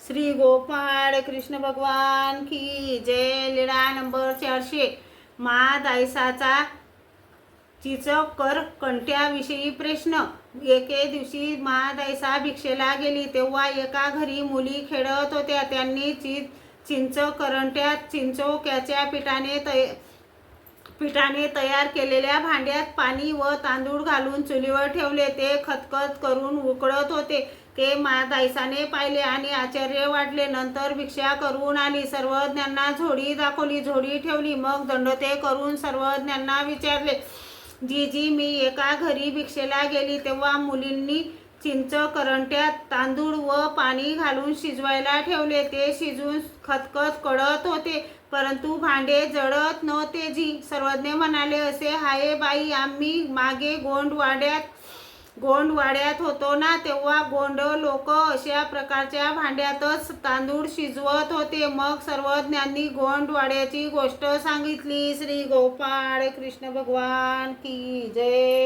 श्री गोपाळ कृष्ण भगवान की जय। लीळा नंबर 400। मा दायसाचा चिचकर कंट्याविषयी प्रश्न। एके दिवशी मा दायसा भिक्षेला गेली तेव्हा एका घरी मुली खेळत होत्या। त्यांनी चिंच करंट्यात चिंचोक्याच्या पिठाने तयार केलेल्या भांड्यात पाणी व तांदूळ घालून चुलीवर ठेवले। ते खतखत करून उकळत होते। ते दायसाने पाहिले आणि आश्चर्य वाटले। नंतर भिक्षा करून आली, सर्वज्ञांना झोळी दाखवली, झोळी ठेवली। मग दंडोते करून सर्वज्ञांना विचारले, जीजी, मी एका घरी भिक्षेला गेली तेव्हा मुलींनी चिंच करंट्यात तांदूळ व पाणी घालून शिजवायला ठेवले। ते शिजून खतखत कळत होते, परंतु भांडे जळत नव्हते। जी सर्वज्ञ म्हणाले, असे हाय बाई, आम्ही मागे गोंडवाड्यात होतो ना, तेव्हा गोंड लोक अशा प्रकारच्या भांड्यातच तांदूळ शिजवत होते। मग सर्वज्ञांनी गोंडवाड्याची गोष्ट सांगितली। श्री गोपाळ कृष्ण भगवान की जय।